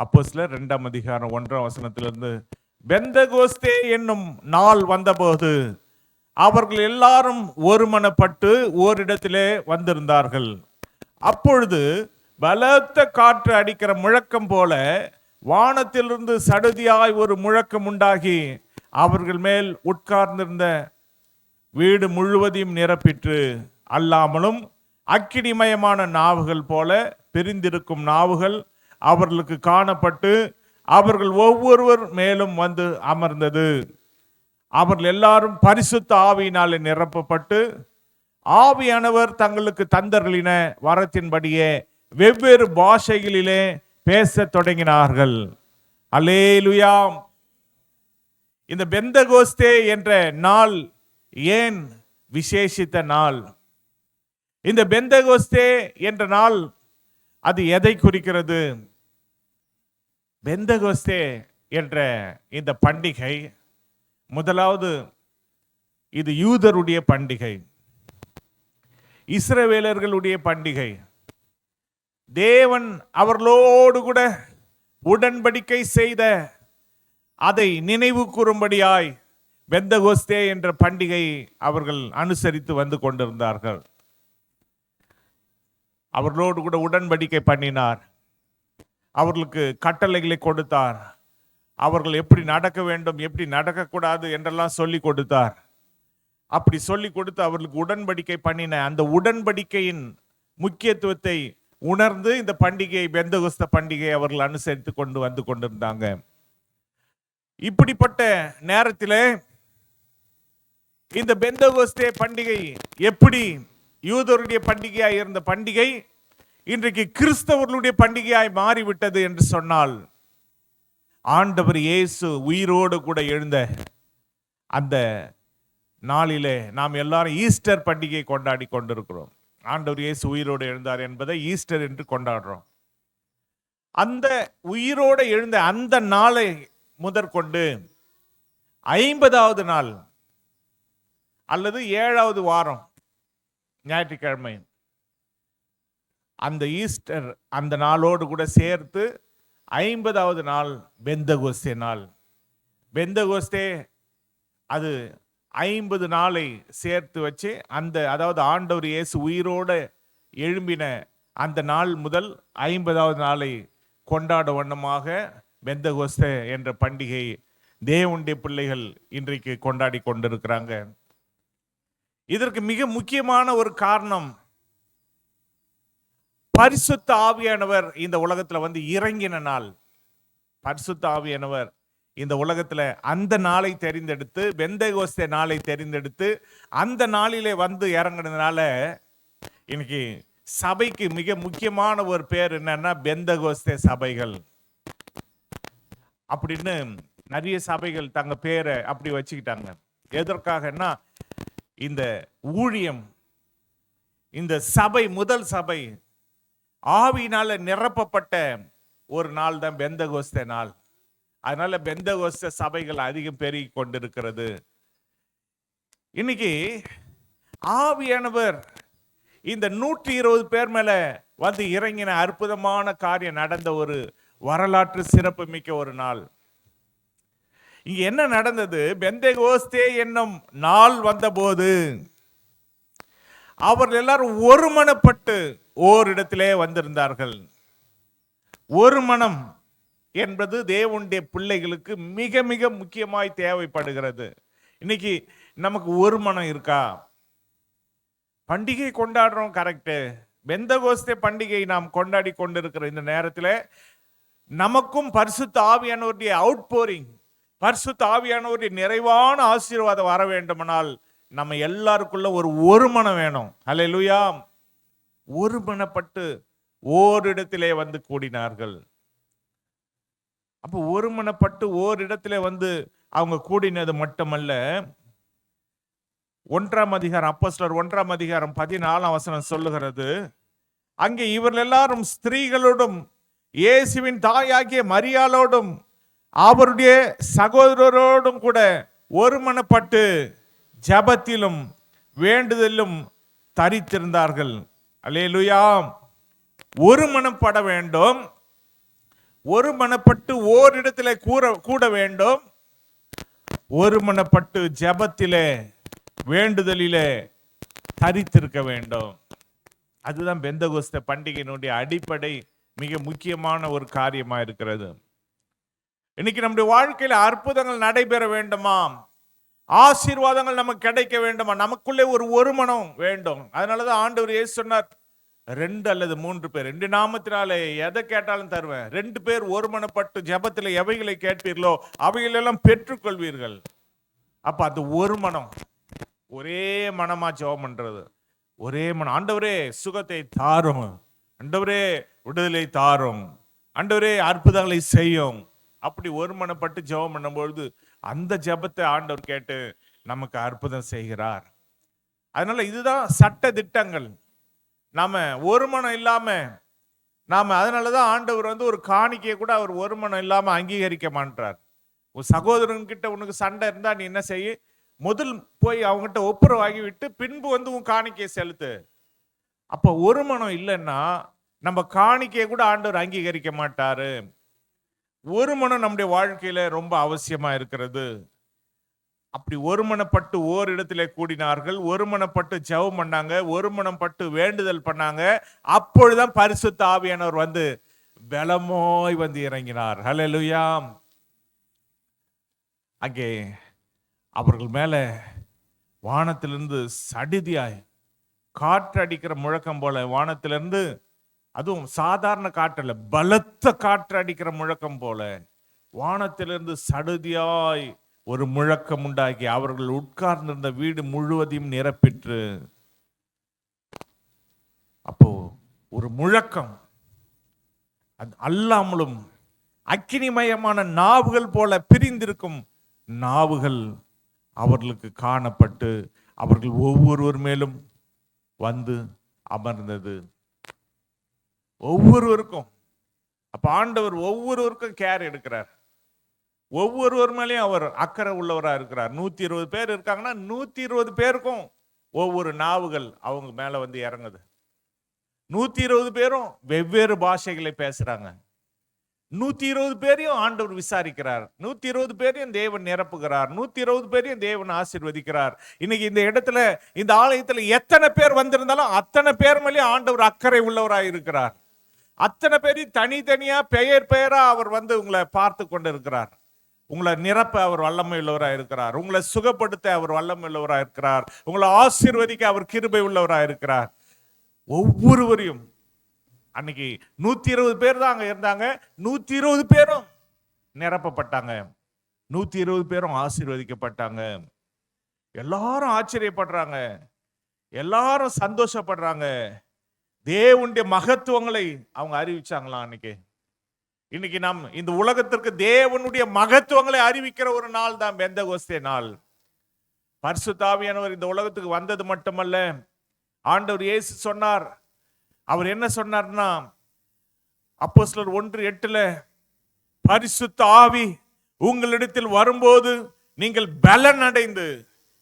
அப்போஸ்தலர் 2ஆம் அதிகாரம் 1ஆம் வசனத்திலிருந்து, பெந்தகோஸ்தே என்னும் நாள் வந்தபோது அவர்கள் எல்லாரும் ஒருமனப்பட்டு ஓரிடத்திலே வந்திருந்தார்கள். அப்பொழுது பலத்த காற்று அடிக்கிற முழக்கம் போல வானத்திலிருந்து சடுதியாய் ஒரு முழக்கம் உண்டாகி அவர்கள் மேல் உட்கார்ந்திருந்த வீடு முழுவதையும் நிரப்பிற்று. அல்லாமலும் அக்கினிமயமான நாவுகள் போல பிரிந்திருக்கும் நாவுகள் அவர்களுக்கு காணப்பட்டு அவர்கள் ஒவ்வொருவர் மேலும் வந்து அமர்ந்தது. அவர்கள் எல்லாரும் பரிசுத்த ஆவியினாலே நிரப்பப்பட்டு ஆவியானவர் தங்களுக்கு தந்தருளின வரத்தின்படியே வெவ்வேறு பாஷைகளிலே பேசத் தொடங்கினார்கள். அல்லேலூயா. இந்த பெந்தகோஸ்தே என்ற நாள் ஏன் விசேஷித்த நாள்? இந்த பெந்தகோஸ்தே என்ற நாள் அது எதை குறிக்கிறது? பெந்தகோஸ்தே என்ற இந்த பண்டிகை முதலாவது இது யூதருடைய பண்டிகை, இஸ்ரவேலர்களுடைய பண்டிகை. தேவன் அவர்களோடு கூட உடன்படிக்கை செய்த அதை நினைவு கூறும்படியாய் பெந்தகோஸ்தே என்ற பண்டிகை அவர்கள் அனுசரித்து வந்து கொண்டிருந்தார்கள். அவர்களோடு கூட உடன்படிக்கை பண்ணினார், அவர்களுக்கு கட்டளைகளை கொடுத்தார், அவர்கள் எப்படி நடக்க வேண்டும் எப்படி நடக்கக்கூடாது என்றெல்லாம் சொல்லி கொடுத்தார். அப்படி சொல்லி கொடுத்து அவர்களுக்கு உடன்படிக்கை பண்ணின அந்த உடன்படிக்கையின் முக்கியத்துவத்தை உணர்ந்து இந்த பண்டிகை பெந்தகோஸ்தே பண்டிகை அவர்கள் அனுசரித்து கொண்டு வந்து கொண்டிருந்தாங்க. இப்படிப்பட்ட நேரத்திலே இந்த பெந்தகோஸ்தே பண்டிகை எப்படி யூதருடைய பண்டிகையாய் இருந்த பண்டிகை இன்றைக்கு கிறிஸ்தவர்களுடைய பண்டிகையாய் மாறிவிட்டது என்று சொன்னால், ஆண்டவர் இயேசு உயிரோடு கூட எழுந்த அந்த நாளிலே நாம் எல்லாரும் ஈஸ்டர் பண்டிகை கொண்டாடி கொண்டிருக்கிறோம். ஆண்டவர் இயேசு உயிரோடு எழுந்தார் என்பதை ஈஸ்டர் என்று கொண்டாடுறோம். அந்த உயிரோடு எழுந்த அந்த நாளை முதற்கொண்டு 50வது நாள் அல்லது 7வது வாரம் ஞாயிற்றுக்கிழமை அந்த ஈஸ்டர் அந்த நாளோடு கூட சேர்த்து 50வது நாள் பெந்தகோஸ்தே நாள். பெந்தகோஸ்தே அது 50 நாளை சேர்த்து வச்சு அதாவது ஆண்டவர் இயேசு உயிரோடு எழும்பின அந்த நாள் முதல் 50வது நாளை கொண்டாட வண்ணமாக பெந்தகோஸ்தே என்ற பண்டிகை தேவனுடைய பிள்ளைகள் இன்றைக்கு கொண்டாடி கொண்டிருக்கிறாங்க. இதற்கு மிக முக்கியமான ஒரு காரணம், பரிசுத்த ஆவியானவர் இந்த உலகத்துல வந்து இறங்கின நாள். பரிசுத்த ஆவியானவர் இந்த உலகத்துல அந்த நாளை தெரிந்தெடுத்து, பெந்தகோஸ்தே நாளை தெரிந்தெடுத்து அந்த நாளிலே வந்து இறங்கினதுனால இன்னைக்கு சபைக்கு மிக முக்கியமான ஒரு பேர் என்னன்னா பெந்தகோஸ்தே சபைகள் அப்படின்னு நிறைய சபைகள் தங்க பேரை அப்படி வச்சுக்கிட்டாங்க. எதற்காகன்னா இந்த ஊழியம், இந்த சபை முதல் சபை ஆவியினால நிரப்பப்பட்ட ஒரு நாள் தான் பெந்தகோஸ்தே நாள். அதனால பெந்தகோஸ்தே சபைகள் அதிகம் பெருகி கொண்டிருக்கிறது. இன்னைக்கு ஆவியானவர் இந்த 120 பேர் மேல வந்து இறங்கின அற்புதமான காரியம் நடந்த ஒரு வரலாற்று சிறப்பு மிக்க ஒரு நாள். இங்க என்ன நடந்தது? பெந்தகோஸ்தே என்னும் நாள் வந்தபோது அவர்கள் எல்லாரும் ஒருமனப்பட்டு ஓரிடத்திலே வந்திருந்தார்கள். ஒரு மனம் என்பது தேவனுடைய பிள்ளைகளுக்கு மிக மிக முக்கியமாய் தேவைப்படுகிறது. இன்னைக்கு நமக்கு ஒரு மனம் இருக்கா? பண்டிகை கொண்டாடுறோம், கரெக்ட். பெந்தகோஸ்தே பண்டிகை நாம் கொண்டாடி கொண்டிருக்கிற இந்த நேரத்தில் நமக்கும் பரிசுத்த ஆவியானவருடைய அவுட்போரிங், பரிசுத்த ஆவியானவருடைய நிறைவான ஆசீர்வாதம் வர வேண்டுமானால் நம்ம எல்லாருக்குள்ள ஒரு மனம் வேணும். அல்லேலூயா. ஒருமனப்பட்டு ஓரிடத்திலே வந்து கூடினார்கள். அப்போ ஒருமனப்பட்டு ஓரிடத்திலே வந்து அவங்க கூடினது மட்டுமல்ல, 1ஆம் அதிகாரம் அப்போஸ்தலர் 1ஆம் அதிகாரம் 14ஆம் வசனம் சொல்லுகிறது, அங்கே இவர்கள் எல்லாரும் ஸ்திரீகளோடும் இயேசுவின் தாயாகிய மரியாளோடும் அவருடைய சகோதரரோடும் கூட ஒருமனப்பட்டு ஜெபத்திலும் வேண்டுதலும் தரித்திருந்தார்கள். அல்லேலூயா. ஒருமனப்பட வேண்டும், ஒருமனப்பட்டு ஓரிடத்திலே கூட வேண்டும், ஒருமனப்பட்டு ஜெபத்திலே வேண்டுதலிலே தரித்திருக்க வேண்டும். அதுதான் பெந்தகோஸ்தே பண்டிகையினுடைய அடிப்படை, மிக முக்கியமான ஒரு காரியமா இருக்கிறது. இன்னைக்கு நம்முடைய வாழ்க்கையில அற்புதங்கள் நடைபெற வேண்டுமா, ஆசீர்வாதங்கள் நமக்கு கிடைக்க வேண்டுமா, நமக்குள்ளே ஒரு மனம் வேண்டும். அதனாலதான் ஆண்டவர் இயேசு சொன்னார், 2 அல்லது 3 பேர் 2 நாமத்தினாலே எதை கேட்டாலும் தருவேன். 2 பேர் ஒருமனப்பட்டு ஜெபத்தில் எவைகளை கேட்பீர்களோ அவைகளெல்லாம் பெற்றுக்கொள்வீர்கள். அப்ப அது ஒரு மனம், ஒரே மனமா ஜெபம் பண்றது, ஒரே மனம். ஆண்டவரே சுகத்தை தாரும், ஆண்டவரே விடுதலை தாரும், ஆண்டவரே அற்புதங்களை செய்யும். அப்படி ஒருமனப்பட்டு ஜெபம் பண்ணும்பொழுது அந்த ஜெபத்தை ஆண்டவர் கேட்டு நமக்கு அற்புதம் செய்கிறார். அதனால இதுதான் சட்ட திட்டங்கள். நாம ஒரு மனம் இல்லாம அதனாலதான் ஆண்டவர் ஒரு காணிக்கையை கூட அவர் ஒரு மனம் இல்லாம அங்கீகரிக்க மாட்டார். உன் சகோதரன் கிட்ட உனக்கு சண்டை இருந்தா நீ என்ன செய்ய, முதல் போய் அவங்ககிட்ட ஒப்புரவு வாங்கி விட்டு பின்பு உன் காணிக்கையை செலுத்து. அப்ப ஒரு மனம் இல்லைன்னா நம்ம காணிக்கையை கூட ஆண்டவர் அங்கீகரிக்க மாட்டாரு. ஒரு மனம் நம்முடைய வாழ்க்கையில ரொம்ப அவசியமா இருக்கிறது. அப்படி ஒருமனப்பட்டு ஓரிடத்திலே கூடினார்கள், ஒருமனப்பட்டு ஜெபம் பண்ணாங்க, ஒருமனப்பட்டு வேண்டுதல் பண்ணாங்க. அப்பொழுதுதான் பரிசுத்த ஆவியானவர் பலமாய் இறங்கினார். ஹல்லேலூயா. அங்கே அவர்கள் மேல வானத்திலிருந்து சடிதியாய் காற்று அடிக்கிற முழக்கம் போல, வானத்திலிருந்து, அதுவும் சாதாரண காற்றல்ல, பலத்த காற்று அடிக்கிற முழக்கம் போல வானத்திலிருந்து சடுதியாய் ஒரு முழக்கம் உண்டாகி அவர்கள் உட்கார்ந்திருந்த வீடு முழுவதையும் நிரப்பிற்று. அப்போ ஒரு முழக்கம், அது அல்லாமலும் அக்கினிமயமான நாவுகள் போல பிரிந்திருக்கும் நாவுகள் அவர்களுக்கு காணப்பட்டு அவர்கள் ஒவ்வொருவர் மேலும் அமர்ந்தது. ஒவ்வொருவருக்கும். அப்ப ஆண்டவர் ஒவ்வொருவருக்கும் கேர் எடுக்கிறார். ஒவ்வொருவர் மேலேயும் அவர் அக்கறை உள்ளவரா இருக்கிறார். 120 பேர் இருக்காங்கன்னா 120 பேருக்கும் ஒவ்வொரு நாவுகள் அவங்க மேல இறங்குது. 120 பேரும் வெவ்வேறு பாஷைகளை பேசுறாங்க. 120 பேரையும் ஆண்டவர் விசாரிக்கிறார். 120 பேரையும் தேவன் நிரப்புகிறார். 120 பேரையும் தேவன் ஆசீர்வதிக்கிறார். இன்னைக்கு இந்த இடத்துல, இந்த ஆலயத்துல எத்தனை பேர் வந்திருந்தாலும் அத்தனை பேர் மேலேயும் ஆண்டவர் அக்கறை உள்ளவராக இருக்கிறார். அத்தனை பேரையும் தனித்தனியா பெயரா அவர் உங்களை பார்த்து கொண்டு இருக்கிறார். உங்களை நிரப்ப அவர் வல்லமை உள்ளவராக இருக்கிறார். உங்களை சுகப்படுத்த அவர் வல்லமை உள்ளவராக இருக்கிறார். உங்களை ஆசீர்வதிக்க அவர் கிருபை உள்ளவராக இருக்கிறார். ஒவ்வொருவரையும் அன்னைக்கு 120 பேர் தான் அங்க இருந்தாங்க. 120 பேரும் நிரப்பப்பட்டாங்க. 120 பேரும் ஆசீர்வதிக்கப்பட்டாங்க. எல்லாரும் ஆச்சரியப்படுறாங்க, எல்லாரும் சந்தோஷப்படுறாங்க. தேவனுடைய மகத்துவங்களை அவங்க அறிவிச்சாங்களாம். இன்னைக்கு நாம் இந்த உலகத்திற்கு தேவனுடைய மகத்துவங்களை அறிவிக்கிற ஒரு நாள் தான் பெந்தகோஸ்தே நாள். பரிசுத்த ஆவியானவர் இந்த உலகத்துக்கு வந்தது மட்டுமல்ல, ஆண்டவர் இயேசு சொன்னார். அவர் என்ன சொன்னார்னா, அப்போஸ்தலர் 1:8 பரிசுத்த ஆவி உங்களிடத்தில் வரும்போது நீங்கள் பலன் அடைந்து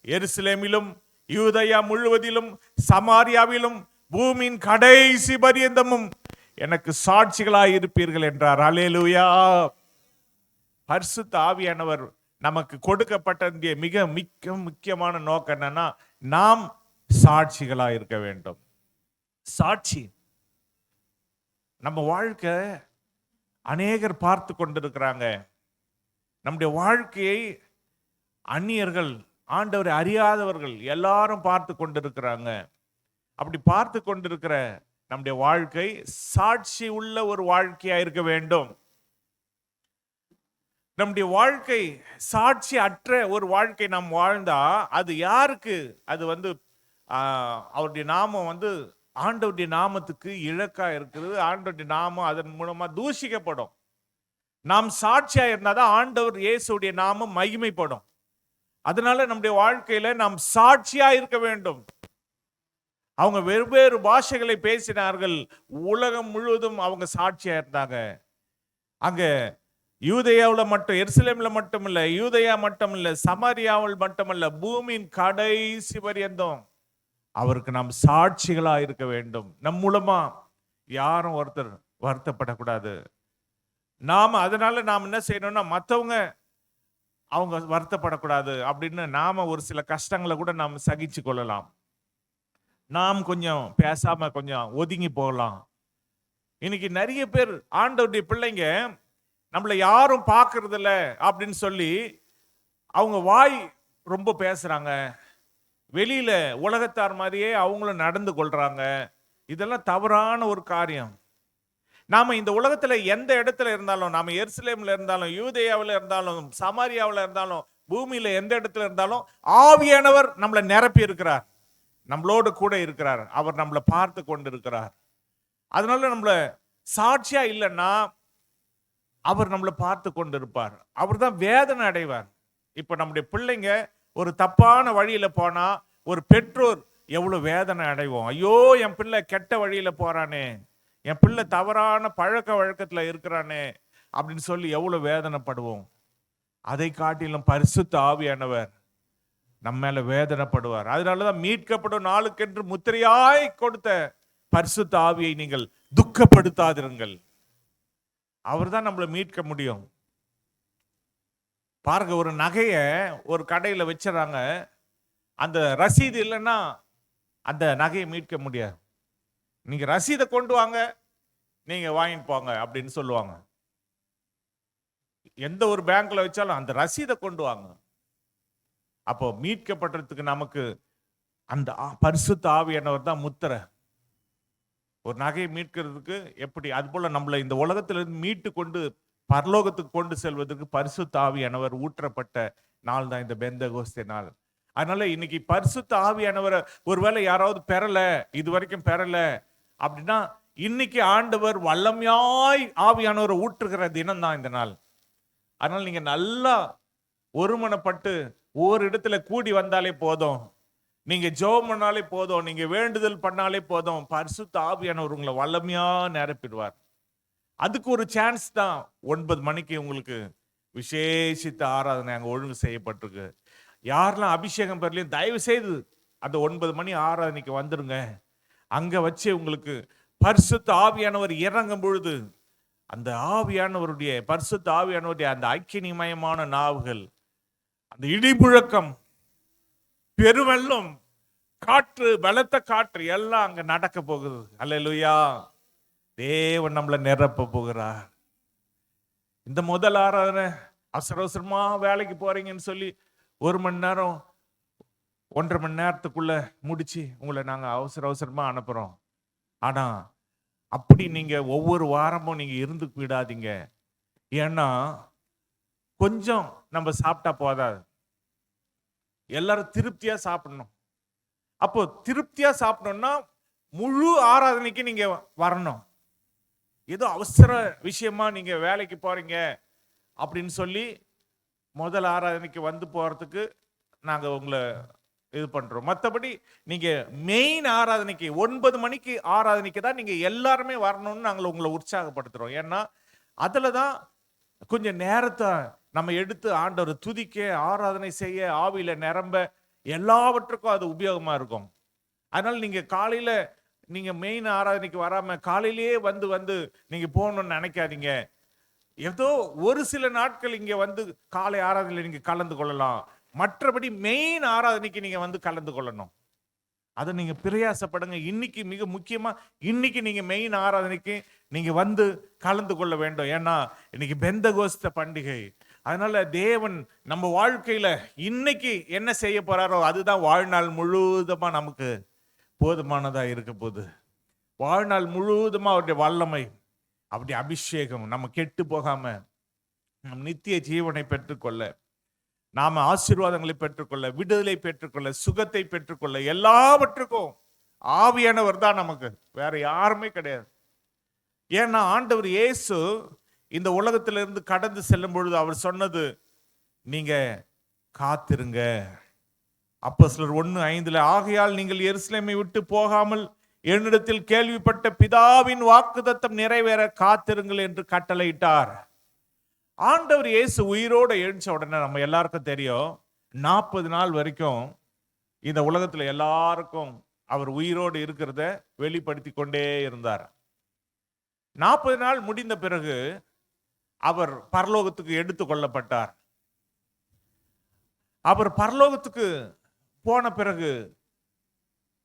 எருசலேமிலும் யூதேயா முழுவதிலும் சமாரியாவிலும் பூமியின் கடைசி பரியந்தமும் எனக்கு சாட்சிகளாய் இருப்பீர்கள் என்றார். அல்லேலூயா. பரிசுத்த ஆவியானவர் நமக்கு கொடுக்கப்பட்ட மிக முக்கியமான நோக்கம் என்னன்னா, நாம் சாட்சிகளாய் இருக்க வேண்டும். சாட்சி. நம்ம வாழ்க்கை அநேகர் பார்த்து கொண்டிருக்கிறாங்க. நம்முடைய வாழ்க்கையை அந்நியர்கள், ஆண்டவரை அறியாதவர்கள் எல்லாரும் பார்த்து கொண்டிருக்கிறாங்க. அப்படி பார்த்து கொண்டிருக்கிற நம்முடைய வாழ்க்கை சாட்சி உள்ள ஒரு வாழ்க்கையா இருக்க வேண்டும். நம்முடைய வாழ்க்கை சாட்சி அற்ற ஒரு வாழ்க்கை நாம் வாழ்ந்தா அது யாருக்கு? அது அவருடைய நாமம் ஆண்டவருடைய நாமத்துக்கு இழக்கா இருக்கிறது. ஆண்டவருடைய நாமம் அதன் மூலமா தூஷிக்கப்படும். நாம் சாட்சியா இருந்தாதான் ஆண்டவர் இயேசுடைய நாமம் மகிமைப்படும். அதனால நம்முடைய வாழ்க்கையில நாம் சாட்சியா இருக்க வேண்டும். அவங்க வெவ்வேறு பாஷைகளை பேசினார்கள். உலகம் முழுவதும் அவங்க சாட்சியா இருந்தாங்க. அங்க யூதேயாவில் மட்டும், எருசலேம்ல மட்டும் இல்ல, யூதேயா மட்டும் இல்ல, சமாரியாவில் மட்டுமல்ல, பூமியின் கடைசி பரியந்தம் அவருக்கு நாம் சாட்சிகளா இருக்க வேண்டும். நம் மூலமா யாரும் ஒருத்தர் வருத்தப்படக்கூடாது. அதனால நாம் என்ன செய்யணும்னா, மற்றவங்க அவங்க வருத்தப்படக்கூடாது அப்படின்னு நாம ஒரு சில கஷ்டங்களை கூட நாம் சகிச்சு கொள்ளலாம். நாம் கொஞ்சம் பேசாம கொஞ்சம் ஒதுங்கி போகலாம். இன்னைக்கு நிறைய பேர் ஆண்டவருடைய பிள்ளைங்க நம்மளை யாரும் பார்க்கறது இல்ல அப்படின்னு சொல்லி அவங்க வாய் ரொம்ப பேசுறாங்க. வெளியில உலகத்தார் மாதிரியே அவங்களும் நடந்து கொள்றாங்க. இதெல்லாம் தவறான ஒரு காரியம். நாம இந்த உலகத்துல எந்த இடத்துல இருந்தாலும், நாம எருசலேம்ல இருந்தாலும், யூதேயாவில் இருந்தாலும், சமாரியாவில் இருந்தாலும், பூமியில எந்த இடத்துல இருந்தாலும் ஆவியானவர் நம்மளை நிரப்பி இருக்கிறார். நம்மளோடு கூட இருக்கிறார். அவர் நம்மளை பார்த்து கொண்டு இருக்கிறார். அதனால நம்மள சாட்சியா இல்லைன்னா அவர் நம்மளை பார்த்து கொண்டு இருப்பார். அவர் தான் வேதனை அடைவார். இப்ப நம்முடைய பிள்ளைங்க ஒரு தப்பான வழியில போனா ஒரு பெற்றோர் எவ்வளவு வேதனை அடைவோம். ஐயோ, என் பிள்ளை கெட்ட வழியில போறானே, என் பிள்ளை தவறான பழக்க வழக்கத்துல இருக்கிறானே அப்படின்னு சொல்லி எவ்வளவு வேதனைப்படுவோம். அதை காட்டிலும் பரிசுத்த ஆவியானவர் நம்ம மேல வேதனைப்படுவார். அதனாலதான் மீட்கப்படும் நாளுக்கென்று முத்திரையாய் கொடுத்த பரிசுத்த ஆவியை நீங்கள் துக்கப்படுத்தாதிருங்கள். அவர் தான் நம்மளை மீட்க முடியும். பாருங்க, ஒரு நகைய ஒரு கடையில வச்சிடறாங்க. அந்த ரசீது இல்லைன்னா அந்த நகையை மீட்க முடியாது. நீங்க ரசீதை கொண்டு வாங்க, நீங்க வாங்கிட்டு போங்க அப்படின்னு சொல்லுவாங்க. எந்த ஒரு பேங்க்ல வச்சாலும் அந்த ரசீதை கொண்டு வாங்க. அப்போ மீட்கப்படுறதுக்கு நமக்கு அந்த பரிசுத்த ஆவியானவர் தான் முத்திரை. ஒரு நகையை மீட்கிறதுக்கு எப்படி, அது போல நம்மளை இந்த உலகத்திலிருந்து மீட்டு கொண்டு பரலோகத்துக்கு கொண்டு செல்வதற்கு பரிசுத்த ஆவியானவர் ஊற்றப்பட்ட நாள் தான் இந்த பெந்தகோஸ்தே நாள். அதனால இன்னைக்கு பரிசுத்த ஆவியானவரை ஒருவேளை யாராவது பெறல, இது வரைக்கும் பெறல அப்படின்னா, இன்னைக்கு ஆண்டவர் வல்லமையாய் ஆவியானவரை ஊற்றுகிற தினம் தான் இந்த நாள். அதனால நீங்க நல்லா ஒருமனப்பட்டு ஒரு இடத்துல கூடி வந்தாலே போதும், நீங்க ஜெபம் பண்ணாலே போதும், நீங்க வேண்டுதல் பண்ணாலே போதும், பரிசுத்த ஆவியானவர் உங்களை வல்லமையா நிரப்பிடுவார். அதுக்கு ஒரு சான்ஸ் தான் 9 மணிக்கு உங்களுக்கு விசேஷித்த ஆராதனை அங்க ஒழுங்கு செய்யப்பட்டிருக்கு. யாரெல்லாம் அபிஷேகம் பெறலையும் தயவு செய்து அந்த 9 மணி ஆராதனைக்கு வந்துருங்க. அங்க வச்சு உங்களுக்கு பரிசுத்த ஆவியானவர் இறங்கும் பொழுது அந்த ஆவியானவருடைய பரிசுத்த ஆவியானவருடைய அந்த ஐக்கியமயமான நாவுகள், அந்த இடிமுழக்கம், பெருவெள்ளம், காற்று, பலத்த காற்று எல்லாம் அங்க நடக்க போகுது. அல்லேலூயா. தேவன் நம்மளை நிரப்ப போகிறார். இந்த முதல் ஆராதனை அவசர அவசரமா வேலைக்கு போறீங்கன்னு சொல்லி 1 மணி நேரம் 1.5 மணி நேரத்துக்குள்ள முடிச்சு உங்களை நாங்க அவசர அவசரமா அனுப்புறோம். ஆனா அப்படி நீங்க ஒவ்வொரு வாரமும் நீங்க இருந்து விடாதீங்க. ஏன்னா கொஞ்சம் நம்ம சாப்பிட்டா போதாது, எல்லாரும் திருப்தியா சாப்பிடணும். அப்போ திருப்தியா சாப்பிடணும்னா முழு ஆராதனைக்கு நீங்க வரணும். ஏதோ அவசர விஷயமா நீங்க வேலைக்கு போறீங்க அப்படின்னு சொல்லி முதல் ஆராதனைக்கு வந்து போறதுக்கு நாங்க உங்களை இது பண்றோம். மற்றபடி நீங்க மெயின் ஆராதனைக்கு 9 மணிக்கு ஆராதனைக்கு தான் நீங்க எல்லாருமே வரணும்னு நாங்கள் உங்களை உற்சாகப்படுத்துறோம். ஏன்னா அதுலதான் கொஞ்சம் நேரத்தை நம்ம எடுத்து ஆண்டவர் துதிக்க, ஆராதனை செய்ய, ஆவியில நிரம்ப, எல்லாவற்றுக்கும் அது உபயோகமா இருக்கும். அதனால நீங்க காலையில நீங்க மெயின் ஆராதனைக்கு வராம காலையிலேயே வந்து நீங்க போகணும்னு நினைக்காதீங்க. ஏதோ ஒரு சில நாட்கள் இங்க வந்து காலை ஆராதனையில நீங்க கலந்து கொள்ளலாம். மற்றபடி மெயின் ஆராதனைக்கு நீங்க வந்து கலந்து கொள்ளணும். அதை நீங்க பிரயாசப்படுங்க. இன்னைக்கு மிக முக்கியமா இன்னைக்கு நீங்க மெயின் ஆராதனைக்கு நீங்க வந்து கலந்து கொள்ள வேண்டும். ஏன்னா இன்னைக்கு பெந்தகோஸ்த பண்டிகை. அதனால தேவன் நம்ம வாழ்க்கையில இன்னைக்கு என்ன செய்ய போறாரோ அதுதான் வாழ்நாள் முழுவதுமா நமக்கு போதுமானதா இருக்க போகுது. வாழ்நாள் முழுவதுமா அவருடைய வல்லமை, அப்படி அபிஷேகம் நம்ம கெட்டு போகாம நம் நித்திய ஜீவனை பெற்றுக்கொள்ள, நாம ஆசீர்வாதங்களை பெற்றுக்கொள்ள, விடுதலை பெற்றுக்கொள்ள, சுகத்தை பெற்றுக்கொள்ள, எல்லாவற்றுக்கும் ஆவியானவர் தான் நமக்கு, வேற யாருமே கிடையாது. ஏன்னா ஆண்டவர் இயேசு இந்த உலகத்திலிருந்து கடந்து செல்லும் பொழுது அவர் சொன்னது, நீங்க காத்திருங்க. அப்போஸ்தலர் 1:5 ஆகையால் நீங்கள் எருசலேமை விட்டு போகாமல் என்னிடத்தில் கேள்விப்பட்ட பிதாவின் வாக்குத்தத்தம் நிறைவேற காத்திருங்கள் என்று கட்டளையிட்டார். ஆண்டவர் இயேசு உயிரோட எழுந்த உடனே நம்ம எல்லாருக்கும் தெரியும், 40 நாள் வரைக்கும் இந்த உலகத்துல எல்லாருக்கும் அவர் உயிரோடு இருக்கிறத வெளிப்படுத்தி கொண்டே இருந்தார். 40 நாள் முடிந்த பிறகு அவர் பரலோகத்துக்கு எடுத்து கொள்ளப்பட்டார். அவர் பரலோகத்துக்கு போன பிறகு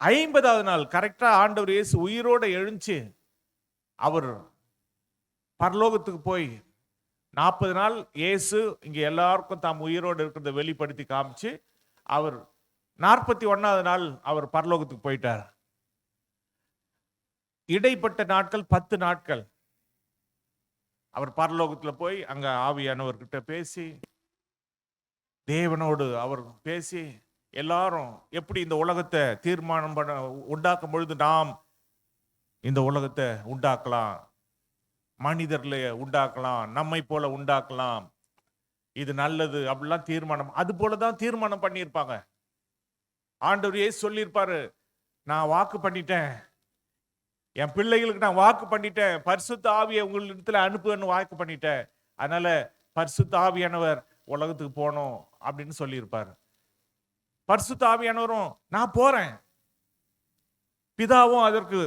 50வது நாள் கரெக்டா ஆண்டவர் இயேசு உயிரோட எழுந்து அவர் பரலோகத்துக்கு போய் 40 நாள் இயேசு இங்க எல்லாருக்கும் தாம் உயிரோடு இருக்கிறத வெளிப்படுத்தி காமிச்சு அவர் 41வது நாள் அவர் பரலோகத்துக்கு போயிட்டார். இடைப்பட்ட நாட்கள் 10 நாட்கள் அவர் பரலோகத்துல போய் அங்க ஆவியானவர்கிட்ட பேசி தேவனோடு அவர் பேசி எல்லாரும் எப்படி இந்த உலகத்தை தீர்மானம் பண்ண உண்டாக்கும் பொழுது நாம் இந்த உலகத்தை உண்டாக்கலாம், மனிதர்களை உண்டாக்கலாம், நம்மை போல உண்டாக்கலாம், இது நல்லது அப்படிலாம் தீர்மானம், அது போலதான் தீர்மானம் பண்ணியிருப்பாங்க. ஆண்டவர் இயேசு சொல்லியிருப்பாரு, நான் வாக்கு பண்ணிட்டேன், என் பிள்ளைகளுக்கு நான் வாக்கு பண்ணிட்டேன், பரிசுத்த ஆவியை உங்களிடத்துல அனுப்புன்னு வாக்கு பண்ணிட்டேன், அதனால பரிசுத்த ஆவியானவர் உலகத்துக்கு போகணும் அப்படின்னு சொல்லியிருப்பாரு. பரிசுத்த ஆவியானவரும் நான் போறேன், பிதாவும் அதற்கு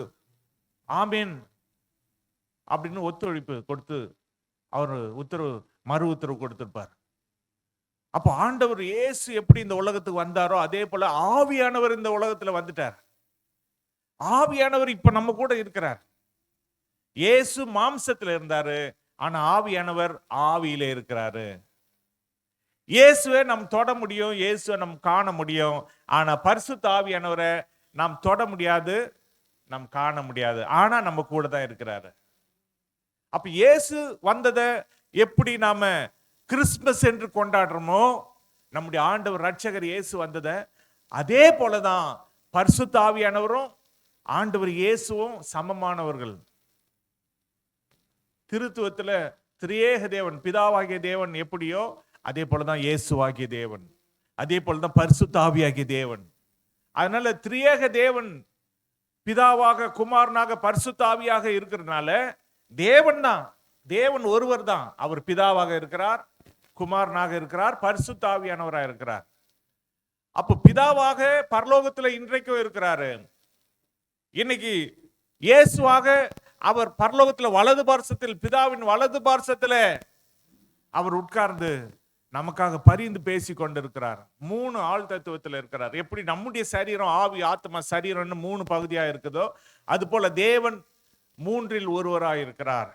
ஆமேன் அப்படின்னு ஒத்துழைப்பு கொடுத்து அவர் மறு உத்தரவு கொடுத்திருப்பார். அப்போ ஆண்டவர் இயேசு எப்படி இந்த உலகத்துக்கு வந்தாரோ அதே போல ஆவியானவர் இந்த உலகத்துல வந்துட்டார். ஆவியானவர் இப்ப நம்ம கூட இருக்கிறார். இயேசு மாம்சத்துல இருந்தாரு, ஆனா ஆவியானவர் ஆவியில இருக்கிறாரு. இயேசுவை நாம் தொட முடியும், இயேசுவை நாம் காண முடியும், ஆனா பரிசுத்த ஆவியானவரை நாம் தொட முடியாது, நாம் காண முடியாது, ஆனா நம்ம கூட தான் இருக்கிறாரு. அப்ப இயேசு வந்ததை எப்படி நாம கிறிஸ்துமஸ் என்று கொண்டாடுறோமோ, நம்முடைய ஆண்டவர் ரட்சகர் இயேசு வந்ததை அதே போலதான் பரிசுத்த ஆவியானவரும் ஆண்டவர் இயேசுவும் சமமானவர்கள். திருத்துவத்துல திரியேக தேவன் பிதாவாகிய தேவன் எப்படியோ அதே போலதான் இயேசுவாகிய தேவன், அதே போலதான் பரிசுத்த ஆவியாகிய தேவன். அதனால திரியேக தேவன் பிதாவாக குமாரனாக பரிசுத்த ஆவியாக இருக்கிறதுனால தேவன் தான், தேவன் ஒருவர் தான். அவர் பிதாவாக இருக்கிறார், குமாரனாக இருக்கிறார், பரிசுத்த ஆவியானவராக இருக்கிறார். அப்ப பிதாவாக பரலோகத்துல இன்றைக்கும் இருக்கிறாரு. இன்னைக்கு இயேசுவாக அவர் பரலோகத்துல வலது பார்சத்தில், பிதாவின் வலது பார்சத்துல அவர் உட்கார்ந்து நமக்காக பரிந்து பேசி கொண்டிருக்கிறார். 3 ஆள் தத்துவத்தில் இருக்கிறார். எப்படி நம்முடைய சரீரம் ஆவி ஆத்மா சரீரம்னு 3 பகுதியா இருக்குதோ அது போல தேவன் 3இல் ஒருவராய் இருக்கிறார்.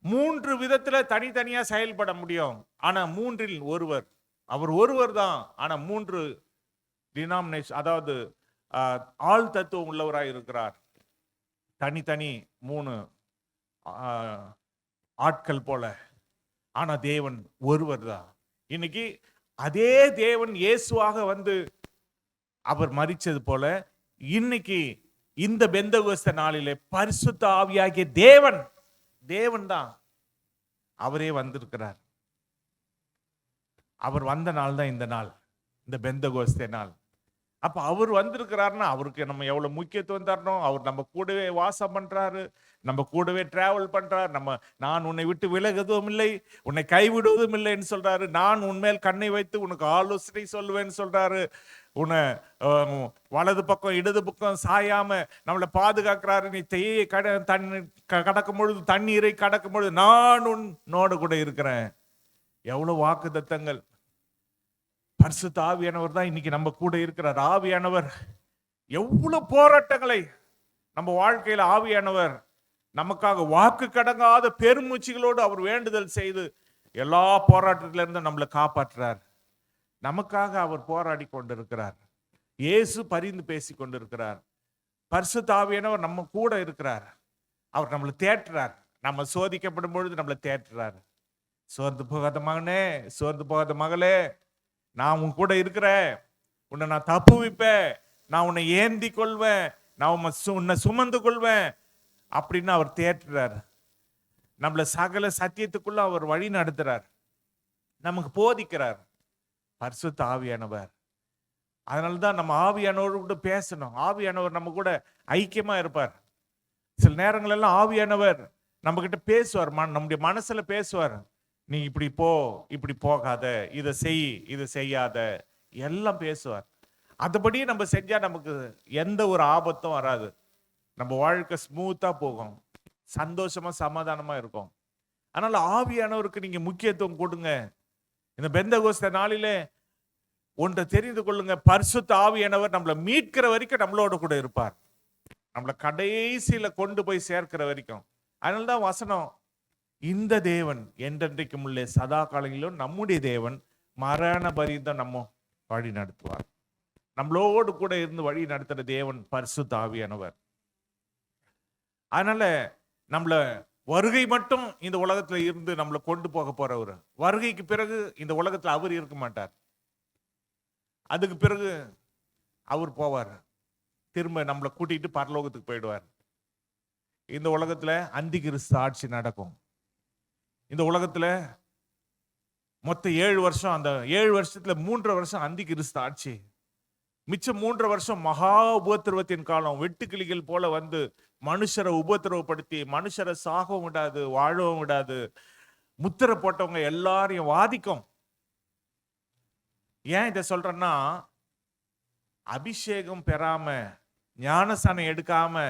3 விதத்துல தனித்தனியா செயல்பட முடியும், ஆனா 3இல் ஒருவர். அவர் ஒருவர் தான், ஆனா 3 டினாமினேஷன், அதாவது ஆள் தத்துவம் உள்ளவராய் இருக்கிறார். தனித்தனி 3 ஆட்கள் போல, ஆனா தேவன் ஒருவர் தான். இன்னைக்கு அதே தேவன் இயேசுவாக வந்து அவர் மரிச்சது போல இன்னைக்கு இந்த பெந்தகோஸ்தே நாளிலே பரிசுத்த ஆவியாகிய தேவன் தான் அவரே வந்திருக்கிறார். அவர் வந்த நாள் தான் இந்த நாள், இந்த பெந்தகோஸ்தே நாள். அப்ப அவர் வந்திருக்கிறாருன்னா அவருக்கு நம்ம எவ்வளவு முக்கியத்துவம் தரணும். அவர் நம்ம கூடவே வாசம் பண்றாரு, நம்ம கூடவே டிராவல் பண்றார். நான் உன்னை விட்டு விலகுவதும் இல்லை, உன்னை கைவிடுவதும் இல்லைன்னு சொல்றாரு. நான் உன்மேல் கண்ணை வைத்து உனக்கு ஆலோசனை சொல்லுவேன்னு சொல்றாரு. உன்னை வலது பக்கம் இடது பக்கம் சாயாம நம்மளை பாதுகாக்கிறாரு. நீ தேயை கடக்கும் பொழுது, தண்ணீரை கடக்கும் பொழுது நான் உன்னோடு கூட இருக்கிறேன். எவ்வளவு வாக்கு தத்தங்கள். பரிசுத்த ஆவியானவர் தான் இன்னைக்கு நம்ம கூட இருக்கிறார். ஆவியானவர் எவ்வளவு போராட்டங்களை நம்ம வாழ்க்கையில ஆவியானவர் நமக்காக வாக்கு கடங்காத பெருமூச்சிகளோடு அவர் வேண்டுதல் செய்து எல்லா போராட்டத்தில இருந்து நம்மளை காப்பாற்றுறார். நமக்காக அவர் போராடி கொண்டிருக்கிறார். இயேசு பரிந்து பேசி கொண்டிருக்கிறார். பரிசுத்த ஆவியானவர் நம்ம கூட இருக்கிறார். அவர் நம்மளை தேற்றுறார். நம்ம சோதிக்கப்படும் பொழுது நம்மளை தேற்றுறார். சோர்ந்து போகாத மகனே, சோர்ந்து போகாத மகளே, நான் உன் கூட இருக்கிறேன், உன்னை நான் தப்புவிப்பேன், நான் உன்னை ஏந்தி கொள்வேன், நான் உன்னை சுமந்து கொள்வேன் அப்படின்னு அவர் தேற்றுறார். நம்மள சகல சத்தியத்துக்குள்ள அவர் வழி நடத்துறார், நமக்கு போதிக்கிறார் பரிசுத்த ஆவியானவர். அதனாலதான் நம்ம ஆவியானவரோடு கூட பேசணும். ஆவியானவர் நம்ம கூட ஐக்கியமா இருப்பார். சில நேரங்கள் எல்லாம் ஆவியானவர் நம்ம கிட்ட பேசுவார், நம்முடைய மனசுல பேசுவார். நீ இப்படி போ, இப்படி போகாத, இதை செய், இதை செய்யாத, எல்லாம் பேசுவார். அதுபடி நம்ம செஞ்சா நமக்கு எந்த ஒரு ஆபத்தும் வராது. நம்ம வாழ்க்கை ஸ்மூத்தா போகும், சந்தோஷமா சமாதானமா இருக்கும். அதனால ஆவியானவருக்கு நீங்க முக்கியத்துவம் கொடுங்க. இந்த பெந்தகோஸ்தே நாளிலே ஒன்றை தெரிந்து கொள்ளுங்க, பரிசுத்த ஆவியானவர் நம்மளை மீட்கிற வரைக்கும் நம்மளோட கூட இருப்பார். நம்மளை கடைசியில கொண்டு போய் சேர்க்கிற வரைக்கும். அதனால்தான் வசனம், இந்த தேவன் என்றென்றைக்கும் உள்ளே சதா காலங்களிலும் நம்முடைய தேவன் மரண பரியந்தம் நம்ம வழி நடத்துவார். நம்மளோடு கூட இருந்து வழி நடத்துற தேவன் பரிசுத்த ஆவியானவர். அதனால நம்மள வருகை மட்டும் இந்த உலகத்துல இருந்து நம்மளை கொண்டு போக போறவர். வருகைக்கு பிறகு இந்த உலகத்துல அவர் இருக்க மாட்டார். அதுக்கு பிறகு அவர் போவார், திரும்ப நம்மளை கூட்டிட்டு பரலோகத்துக்கு போயிடுவார். இந்த உலகத்துல அந்தி கிறிஸ்து ஆட்சி நடக்கும். இந்த உலகத்துல மொத்தம் 7 வருஷம், அந்த 7 வருஷத்துல 3 வருஷம் அந்தி கிறிஸ்து ஆட்சி, மிச்சம் 3 வருஷம் மகா உபத்திரவத்தின் காலம். வெட்டுக்கிளிகள் போல வந்து மனுஷரை உபத்திரவப்படுத்தி மனுஷரை சாகவும் விடாது, வாழவும் விடாது, முத்திரை போட்டவங்க எல்லாரையும் வாதிக்கும். ஏன் இதை சொல்றேன்னா, அபிஷேகம் பெறாம ஞானஸ்நானம் எடுக்காம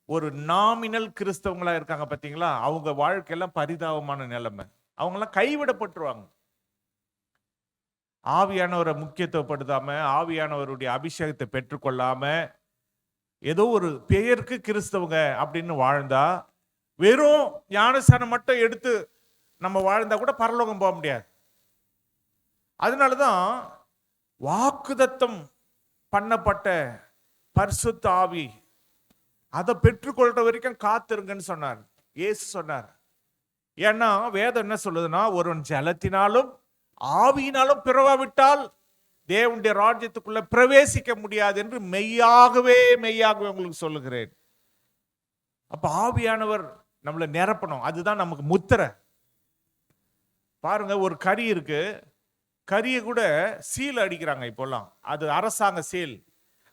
ஒரு நாமினல் கிறிஸ்தவங்களா இருக்காங்க பாத்தீங்களா, அவங்க வாழ்க்கையெல்லாம் பரிதாபமான நிலைமை. அவங்கெல்லாம் கைவிடப்பட்டுருவாங்க. ஆவியானவரை முக்கியத்துவப்படுத்தாம, ஆவியானவருடைய அபிஷேகத்தை பெற்றுக்கொள்ளாம, ஏதோ ஒரு பெயருக்கு கிறிஸ்தவங்க அப்படின்னு வாழ்ந்தா, வெறும் ஞானஸ்நானம் மட்டும் எடுத்து நம்ம வாழ்ந்தா கூட பரலோகம் போக முடியாது. அதனாலதான் வாக்குதத்தம் பண்ணப்பட்ட பரிசுத்த ஆவி, அதை பெற்றுக்கொள்ற வரைக்கும் காத்திருங்கன்னு சொன்னார் இயேசு சொன்னார். ஏன்னா வேதம் என்ன சொல்லுதுன்னா, ஒருவன் ஜலத்தினாலும் ஆவியினாலும் பிறவாவிட்டால் தேவனுடைய ராஜ்யத்துக்குள்ள பிரவேசிக்க முடியாது என்று மெய்யாகவே உங்களுக்கு சொல்லுகிறேன். அப்ப ஆவியானவர் நம்மளை நிரப்பணும். அதுதான் நமக்கு முத்திரை. பாருங்க, ஒரு கறி இருக்கு, கறியை கூட சீல் அடிக்கிறாங்க இப்போல்லாம். அது அரசாங்க சீல்.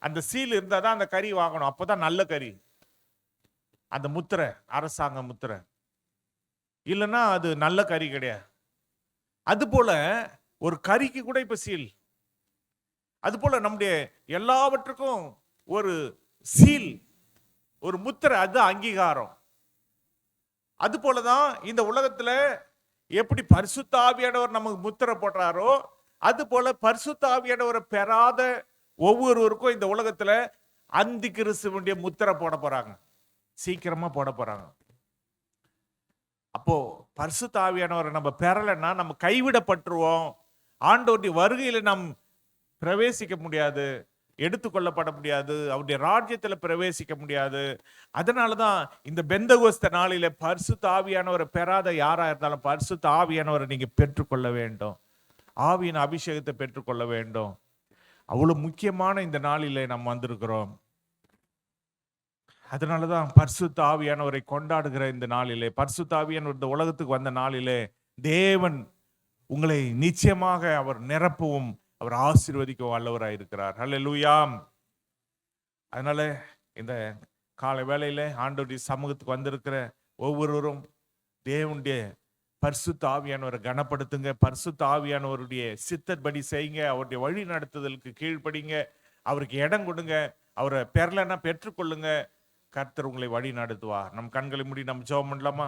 அந்த சீல் இருந்தால் தான் அந்த கறி வாங்கணும், அப்போதான் நல்ல கறி. அந்த முத்திரை அரசாங்க முத்திரை, இல்லைன்னா அது நல்ல கறி கிடையாது. அது போல ஒரு கறிக்கு கூட இப்ப சீல். அது போல நம்முடைய எல்லாவற்றுக்கும் ஒரு சீல், ஒரு முத்திரை, அது அங்கீகாரம். அது போலதான் இந்த உலகத்துல எப்படி பரிசுத்த ஆவியானவர் நமக்கு முத்திரை போடுறாரோ, அது போல பரிசுத்த ஆவியானவரை பெறாத ஒவ்வொருவருக்கும் இந்த உலகத்துல அந்தி கிறிஸ்துவனுடைய முத்திரை போட போறாங்க, சீக்கிரமா போட போறாங்க. அப்போ பரிசுத்த ஆவியானவரை நம்ம பெறலைன்னா நம்ம கைவிடப்பட்டுருவோம். ஆண்டவருடைய வருகையில நாம் பிரவேசிக்க முடியாது, எடுத்துக்கொள்ளப்பட முடியாது, அவருடைய ராஜ்யத்துல பிரவேசிக்க முடியாது. அதனாலதான் இந்த பெந்தகோஸ்தே நாளில பரிசுத்த ஆவியானவரை பெறாத யாரா இருந்தாலும் பரிசுத்த ஆவியானவரை நீங்க பெற்றுக்கொள்ள வேண்டும், ஆவியின் அபிஷேகத்தை பெற்றுக்கொள்ள வேண்டும். அவ்வளவு முக்கியமான இந்த நாளிலே நாம் வந்திருக்கிறோம். அதனாலதான் பரிசுத்த ஆவியானவரை கொண்டாடுகிற இந்த நாளிலே, பரிசுத்த ஆவியானவர் இந்த உலகத்துக்கு வந்த நாளிலே தேவன் உங்களை நிச்சயமாக அவர் நிரப்பவும் அவர் ஆசீர்வதிக்கவும் வல்லவராய் இருக்கிறார். ஹல்லேலூயா. அதனால இந்த காலை வேளையில ஆண்டவருடைய சமூகத்துக்கு வந்திருக்கிற ஒவ்வொருவரும் தேவனுடைய பரிசுத்த ஆவியானவரை கனப்படுத்துங்க, பரிசுத்த ஆவியானவருடைய சித்தப்படி செய்யுங்க, அவருடைய வழி நடத்துதலுக்கு கீழ்ப்படிங்க, அவருக்கு இடம் கொடுங்க, அவரை பெறலைன்னா பெற்றுக்கொள்ளுங்க. கர்த்தர் உங்களை வழி நடத்துவார். நம் கண்களை மூடி நம்ம ஜெபம் பண்ணலாமா?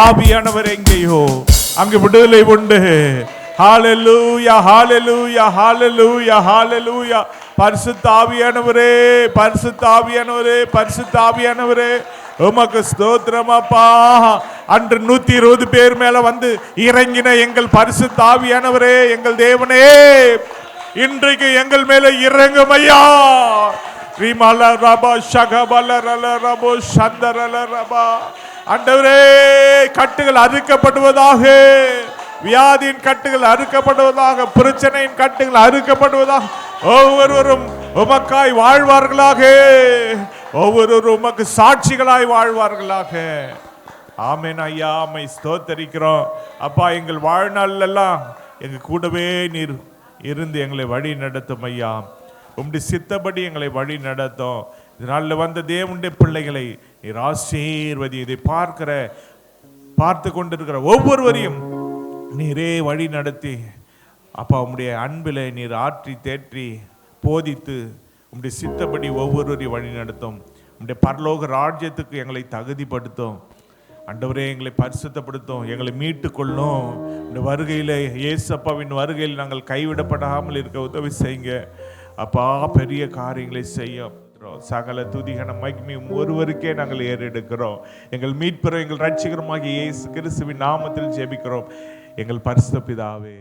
ஆவியானவர் எங்கேயோ அங்கு விடுதலை உண்டு. ஹல்லேலூயா, ஹல்லேலூயா, ஹல்லேலூயா, ஹல்லேலூயா. பரிசுத்த ஆவியானவரே, பரிசுத்த ஆவியானவரே, பரிசுத்த ஆவியானவரே, உமக்கு ஸ்தோத்திரம் அப்பா. அன்று 120 பேர் மேல வந்து இறங்கின எங்கள் பரிசுத்த ஆவியானவரே, எங்கள் தேவனே, இன்றைக்கு எங்கள் மேல இறங்கும் ஐயா. ஆண்டவரே, கட்டுகள் அறுக்கப்படுவதாக, வியாதியின் கட்டுகள் அறுக்கப்படுவதாக, பிரச்சனையின் கட்டுகள் அறுக்கப்படுவதாக, ஒவ்வொருவரும் உமக்காய் வாழ்வார்களாக, ஒவ்வொருவரும் உமக்கு சாட்சிகளாய் வாழ்வார்களாக. ஆமென் ஐயா, அம்மை ஸ்தோத்தரிக்கிறோம் அப்பா. எங்கள் வாழ்நாள் எல்லாம் எங்க கூடவே நீர் இருந்து எங்களை வழி நடத்தும் ஐயா. உம்முடைய சித்தப்படி எங்களை வழி நடத்தும். இதனால வந்த தேவனுடைய பிள்ளைகளை நீர் ஆசீர்வதி. இதை பார்த்து கொண்டிருக்கிற ஒவ்வொருவரையும் நீரே வழி நடத்தி அப்பா உம்முடைய அன்பில் நீர் ஆற்றி தேற்றி போதித்து உம்முடைய சித்தப்படி ஒவ்வொருவரையும் வழி நடத்தும். உம்முடைய பரலோக ராஜ்யத்துக்கு எங்களை தகுதிப்படுத்தும். ஆண்டவரே எங்களை பரிசுத்தப்படுத்தும், எங்களை மீட்டு கொள்ளும். இந்த வருகையில இயேசப்பாவின் வருகையில் நாங்கள் கைவிடப்படாமல் இருக்க உதவி செய்யுங்க அப்பா. பெரிய காரியங்களை செய்ய சகல துதிகன மகிமையும் ஒருவருக்கே நாங்கள் ஏறெடுக்கிறோம். எங்கள் மீட்பெறும் எங்கள் ரட்சகருமாகிய இயேசு கிறிஸ்துவின் நாமத்தில் ஜெபிக்கிறோம் எங்கள் பரிசுத்த பிதாவே.